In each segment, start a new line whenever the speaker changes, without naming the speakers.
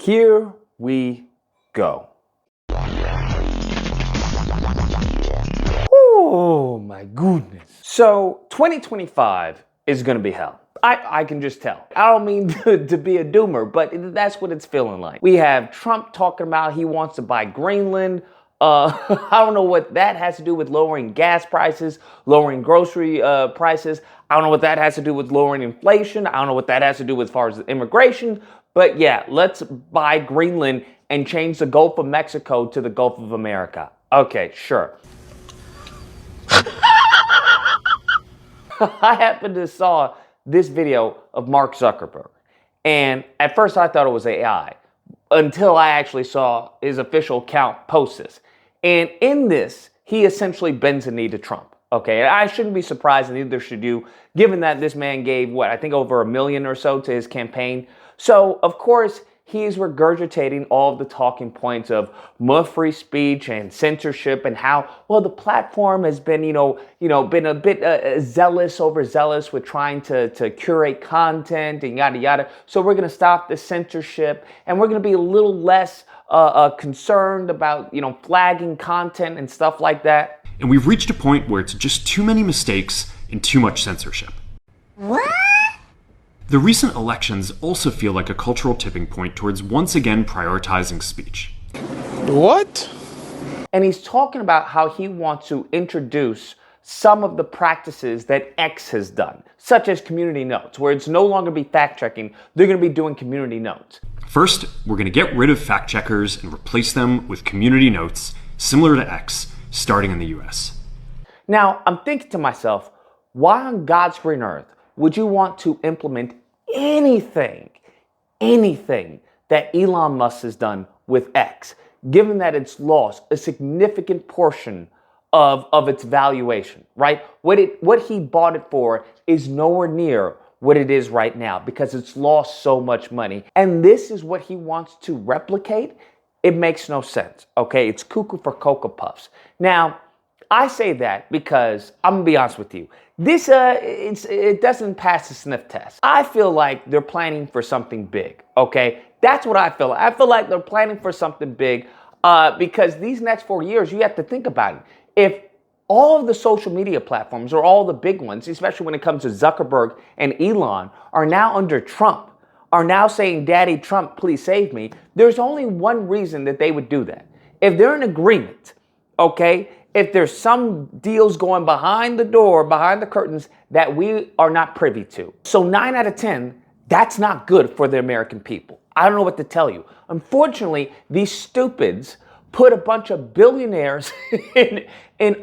Here we go. Oh my goodness. So 2025 is going to be hell. I can just tell. I don't mean to be a doomer, but that's what it's feeling like. We have Trump talking about he wants to buy Greenland. I don't know what that has to do with lowering gas prices, lowering grocery prices. I don't know what that has to do with lowering inflation. I don't know what that has to do as far as immigration. But yeah, let's buy Greenland and change the Gulf of Mexico to the Gulf of America. Okay, sure. I happened to saw this video of Mark Zuckerberg. And at first I thought it was AI until I actually saw his official account post this. And in this, he essentially bends the knee to Trump. Okay, and I shouldn't be surprised, and neither should you, given that this man gave, I think over $1 million or so to his campaign. So, of course, he's regurgitating all of the talking points of more free speech and censorship and how, well, the platform has been, been a bit overzealous with trying to curate content and yada, yada. So we're going to stop the censorship and we're going to be a little less concerned about, flagging content and stuff like that.
And we've reached a point where it's just too many mistakes and too much censorship.
What?
The recent elections also feel like a cultural tipping point towards once again prioritizing speech.
What?
And he's talking about how he wants to introduce some of the practices that X has done, such as community notes, where it's no longer be fact-checking, they're going to be doing community notes.
First, we're going to get rid of fact-checkers and replace them with community notes, similar to X, starting in the US.
Now, I'm thinking to myself, why on God's green earth would you want to implement anything that Elon Musk has done with X, given that it's lost a significant portion of its valuation, right? What he bought it for is nowhere near what it is right now because it's lost so much money. And this is what he wants to replicate? It makes no sense, okay? It's cuckoo for Cocoa Puffs. Now, I say that because, I'm going to be honest with you, this it doesn't pass the sniff test. I feel like they're planning for something big, okay? That's what I feel like. I feel like they're planning for something big because these next 4 years, you have to think about it. If all of the social media platforms, or all the big ones, especially when it comes to Zuckerberg and Elon, are now under Trump, are now saying, Daddy Trump, please save me, there's only one reason that they would do that. If they're in agreement, okay, if there's some deals going behind the door, behind the curtains, that we are not privy to. So 9 out of 10, that's not good for the American people. I don't know what to tell you. Unfortunately, these stupids put a bunch of billionaires in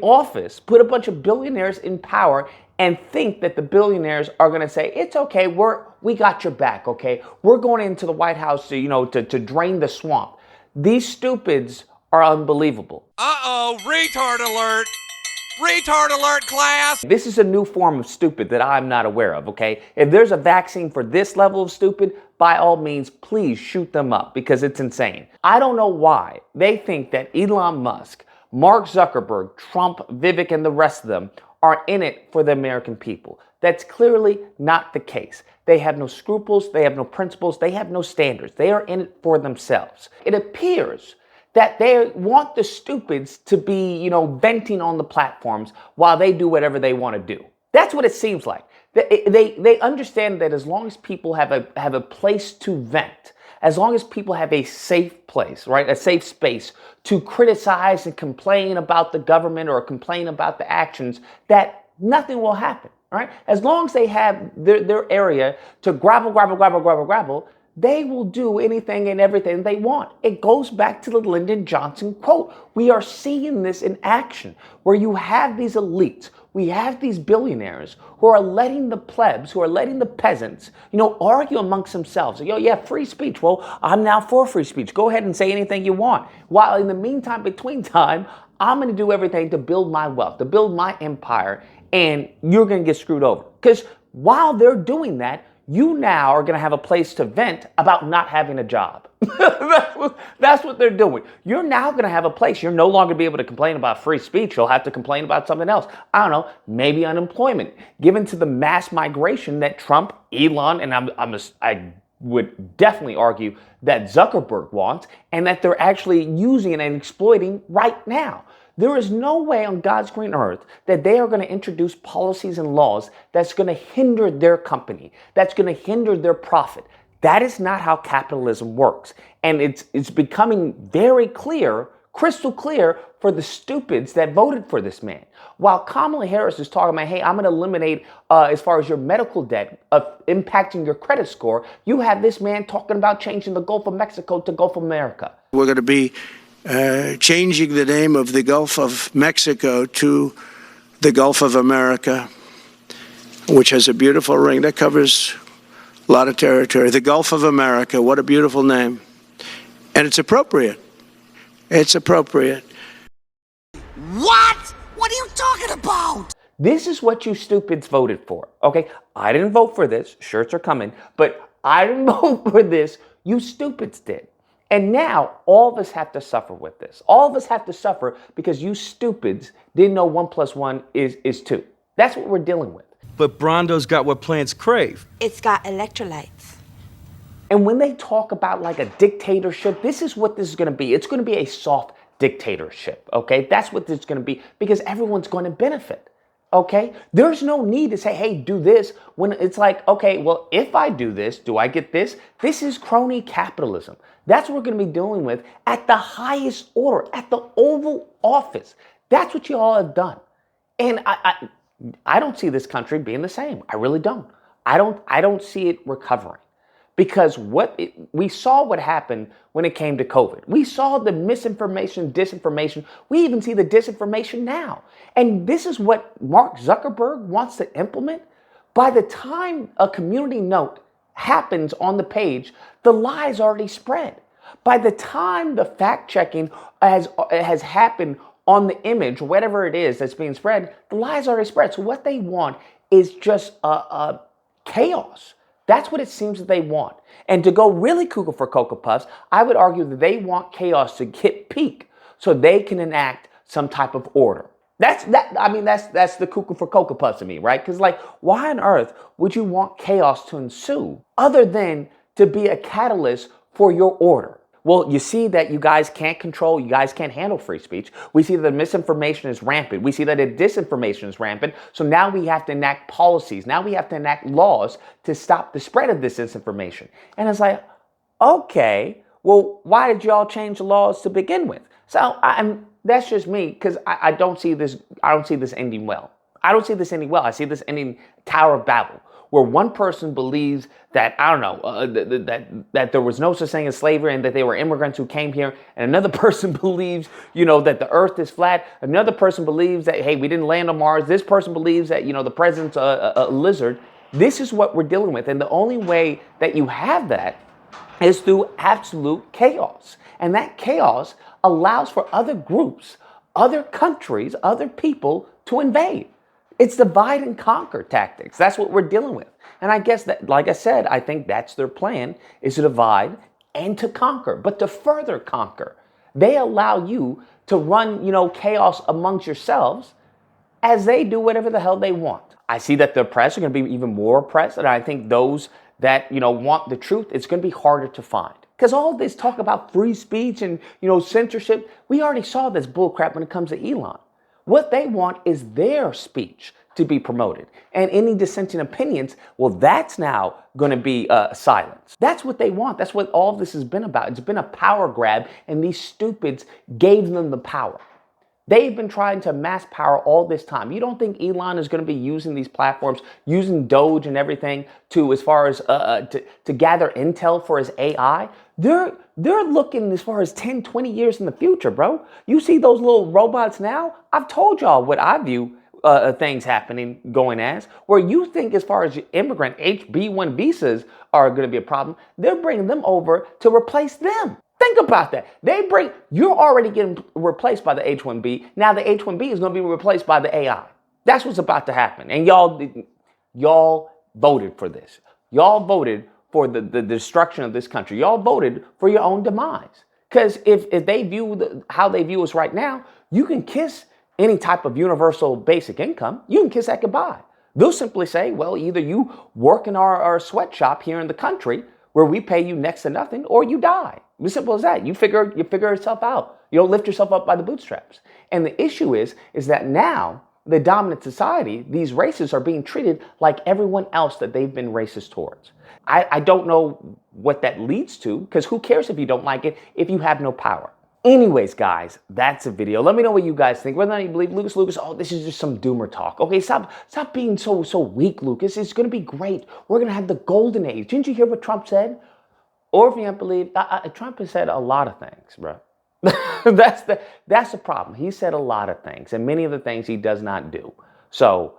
office, put a bunch of billionaires in power, and think that the billionaires are going to say, it's okay, we got your back, okay? We're going into the White House to drain the swamp. These stupids are unbelievable.
Uh-oh, retard alert! Retard alert, class!
This is a new form of stupid that I'm not aware of, okay? If there's a vaccine for this level of stupid, by all means, please shoot them up because it's insane. I don't know why they think that Elon Musk, Mark Zuckerberg, Trump, Vivek, and the rest of them are in it for the American people. That's clearly not the case. They have no scruples, they have no principles, they have no standards. They are in it for themselves. It appears that they want the stupids to be, venting on the platforms while they do whatever they want to do. That's what it seems like. They understand that as long as people have a place to vent, as long as people have a safe place, right, a safe space to criticize and complain about the government or complain about the actions, that nothing will happen, right? As long as they have their area to grapple, they will do anything and everything they want. It goes back to the Lyndon Johnson quote. We are seeing this in action, where you have these elites, we have these billionaires who are letting the plebs, who are letting the peasants, argue amongst themselves. Yeah, free speech. Well, I'm now for free speech. Go ahead and say anything you want. While in the meantime, between time, I'm going to do everything to build my wealth, to build my empire, and you're going to get screwed over. Because while they're doing that, you now are going to have a place to vent about not having a job. That's what they're doing. You're now going to have a place. You're no longer be able to complain about free speech. You'll have to complain about something else. I don't know, maybe unemployment. Given to the mass migration that Trump, Elon, and I would definitely argue that Zuckerberg wants and that they're actually using and exploiting right now. There is no way on God's green earth that they are going to introduce policies and laws that's going to hinder their company, that's going to hinder their profit. That is not how capitalism works. And it's becoming very clear, crystal clear, for the stupids that voted for this man. While Kamala Harris is talking about, hey, I'm going to eliminate, as far as your medical debt, impacting your credit score, you have this man talking about changing the Gulf of Mexico to Gulf of America.
We're going to be changing the name of the Gulf of Mexico to the Gulf of America, which has a beautiful ring that covers a lot of territory. The Gulf of America, what a beautiful name. And it's appropriate. It's appropriate.
What? What are you talking about?
This is what you stupids voted for, okay? I didn't vote for this. Shirts are coming. But I didn't vote for this. You stupids did. And now all of us have to suffer with this. All of us have to suffer because you stupids didn't know 1 + 1 is 2. That's what we're dealing with.
But Brondo's got what plants crave.
It's got electrolytes.
And when they talk about like a dictatorship, this is what this is going to be. It's going to be a soft dictatorship, okay? That's what this is going to be because everyone's going to benefit, okay? There's no need to say, hey, do this when it's like, okay, well, if I do this, do I get this? This is crony capitalism. That's what we're going to be dealing with at the highest order, at the Oval Office. That's what you all have done. And I don't see this country being the same. I really don't. I don't see it recovering. Because we saw what happened when it came to COVID. We saw the misinformation, disinformation. We even see the disinformation now. And this is what Mark Zuckerberg wants to implement. By the time a community note happens on the page, the lie's already spread. By the time the fact checking has happened on the image, whatever it is that's being spread, the lie's already spread. So what they want is just chaos. That's what it seems that they want. And to go really cuckoo for Cocoa Puffs, I would argue that they want chaos to hit peak so they can enact some type of order. That's the cuckoo for Cocoa Puffs to me, right? Because like, why on earth would you want chaos to ensue other than to be a catalyst for your order? Well, you see that you guys can't control, you guys can't handle free speech. We see that the misinformation is rampant. We see that the disinformation is rampant. So now we have to enact policies. Now we have to enact laws to stop the spread of this disinformation. And it's like, okay, well, why did y'all change the laws to begin with? So that's just me because I don't see this. I don't see this ending well. I don't see this ending well. I see this ending Tower of Babel, where one person believes that, I don't know, that there was no such thing as slavery and that they were immigrants who came here. And another person believes, that the earth is flat. Another person believes that, hey, we didn't land on Mars. This person believes that, the president's a lizard. This is what we're dealing with. And the only way that you have that is through absolute chaos. And that chaos allows for other groups, other countries, other people to invade. It's divide and conquer tactics. That's what we're dealing with. And I guess that, like I said, I think that's their plan, is to divide and to conquer, but to further conquer. They allow you to run, chaos amongst yourselves as they do whatever the hell they want. I see that the oppressed are going to be even more oppressed, and I think those that, want the truth, it's going to be harder to find. Because all this talk about free speech and, censorship, we already saw this bullcrap when it comes to Elon. What they want is their speech to be promoted. And any dissenting opinions, well, that's now going to be silenced. That's what they want. That's what all of this has been about. It's been a power grab, and these stupids gave them the power. They've been trying to amass power all this time. You don't think Elon is going to be using these platforms, using Doge and everything to, as far as to gather intel for his AI? They're looking as far as 10, 20 years in the future, bro. You see those little robots now? I've told y'all what I view things happening going as, where you think as far as immigrant HB1 visas are going to be a problem, they're bringing them over to replace them. Think about that. You're already getting replaced by the H-1B. Now the H-1B is going to be replaced by the AI. That's what's about to happen. And y'all voted for this. Y'all voted for the destruction of this country. Y'all voted for your own demise. Because if they view how they view us right now, you can kiss any type of universal basic income. You can kiss that goodbye. They'll simply say, well, either you work in our sweatshop here in the country, where we pay you next to nothing or you die. As simple as that. You figure yourself out. You don't lift yourself up by the bootstraps. And the issue is that now the dominant society, these races are being treated like everyone else that they've been racist towards. I don't know what that leads to, because who cares if you don't like it if you have no power? Anyways, guys, that's a video. Let me know what you guys think. Whether or not you believe Lucas, oh, this is just some doomer talk. Okay, stop being so weak, Lucas. It's going to be great. We're going to have the golden age. Didn't you hear what Trump said? Or if you don't believe, Trump has said a lot of things, bro. That's the problem. He said a lot of things, and many of the things he does not do. So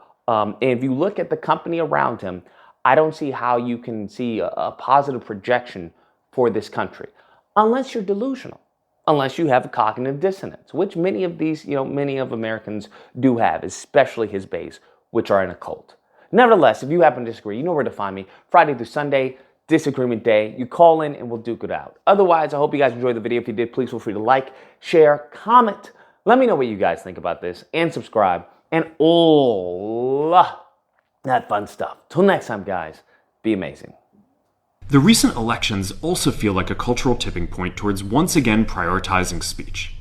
if you look at the company around him, I don't see how you can see a positive projection for this country, unless you're delusional. Unless you have a cognitive dissonance, which many of these, many of Americans do have, especially his base, which are in a cult. Nevertheless, if you happen to disagree, you know where to find me. Friday through Sunday, Disagreement Day. You call in and we'll duke it out. Otherwise, I hope you guys enjoyed the video. If you did, please feel free to like, share, comment. Let me know what you guys think about this, and subscribe, and all that fun stuff. Till next time, guys, be amazing.
The recent elections also feel like a cultural tipping point towards once again prioritizing speech.